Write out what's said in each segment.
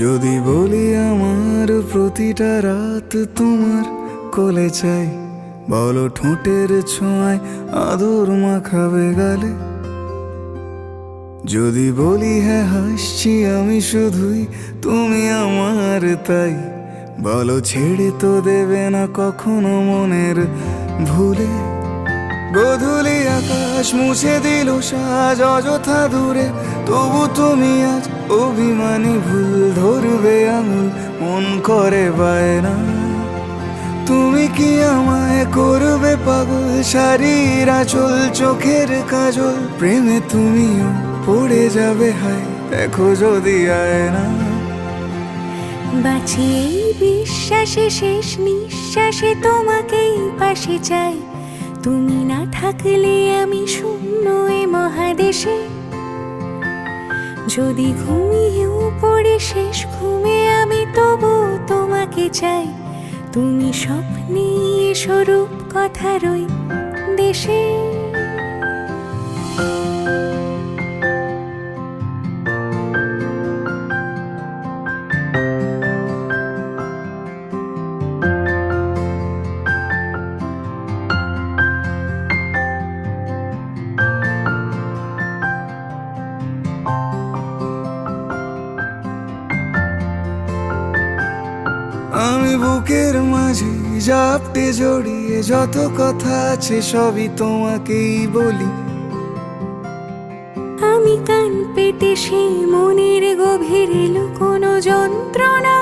যদি বলি আমার প্রতিটা রাত তোমার কোলে চাই, বলো ঠোঁটের ছোঁয়ায় আদর মাখাবে গালে। যদি বলি হ্যাঁ হাসছি আমি শুধুই, তুমি আমার তাই, বলো ছেড়ে তো দেবে না কখনো মনের ভুলে। গোধূলি আকাশ মুছে দিল সাজ অযথা দূরে, তবু তুমি আজ অভিমানী ভুল ধরবে আঙুল, মন করে বায়না। তুমি কি আমায় করবে পাগল, শাড়ির আঁচল চোখের কাজল, প্রেমে তুমিও পড়ে যাবে হায় দেখো যদি আয়না। বাঁচি এই বিশ্বাসে শেষ নিঃশ্বাসে তোমাকেই পাশে চাই, তুমি না থাকলে আমি শূন্য এ মহাদেশে। যদি ঘুমিয়েও পড়ে শেষ ঘুমে আমি তবু তোমাকে চাই, তুমি স্বপ্নে স্বরূপ কথার ওই দেশে। আমি বুকের মাঝে জাপটে জড়িয়ে যত কথা আছে সবই তোমাকেই বলি। আমি কান পেতে সেই মনের গভীরে লুকোনো যন্ত্রণা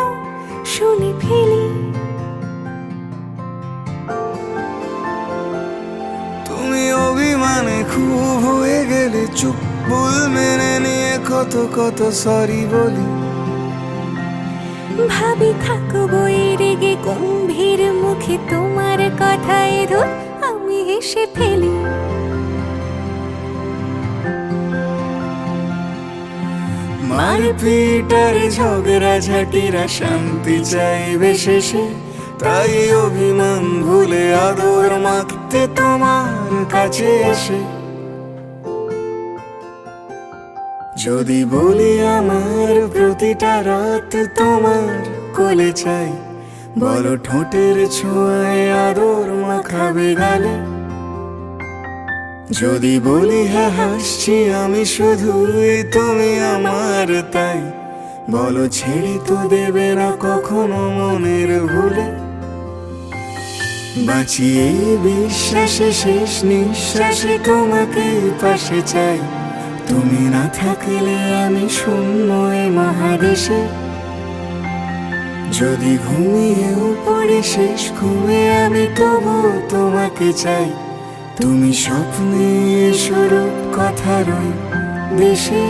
শুনে ফেলি। তুমি অভিমানে খুব হয়ে গেলে চুপ, ভুল মেনে নিয়ে কত কত সরি বলি। ভাবি থাকবো এই রেগে গম্ভীর মুখে তোমার কথায় ধর আমি হেসে ফেলি। মারপিট আর ঝগড়া ঝাঁটিরা শান্তি চাইবে শেষে, তাই অভিমান ভুলে আদর মাখতে তোমার কাছে এসে। যদি বলি আমার প্রতিটা রাত তোমার কোলে চাই, বলো ঠোঁটের ছোঁয়ায় আদর মাখাবে গালে। যদি বলি হ্যাঁ হাসছি আমি শুধুই, তুমি আমার তাই, বলো ছেড়ে তো দেবে না কখনো মনের ভুলে। বাঁচি এই বিশ্বাসে শেষ নিঃশ্বাসে তোমাকে পাশে চাই, তুমি না থাকলে আমি শূন্য এ মহাদেশে। যদি ঘুমিয়েও পড়ে শেষ ঘুমে আমি তবু তোমাকে চাই, তুমি স্বপ্নে স্বরূপ কথার ওই দেশে।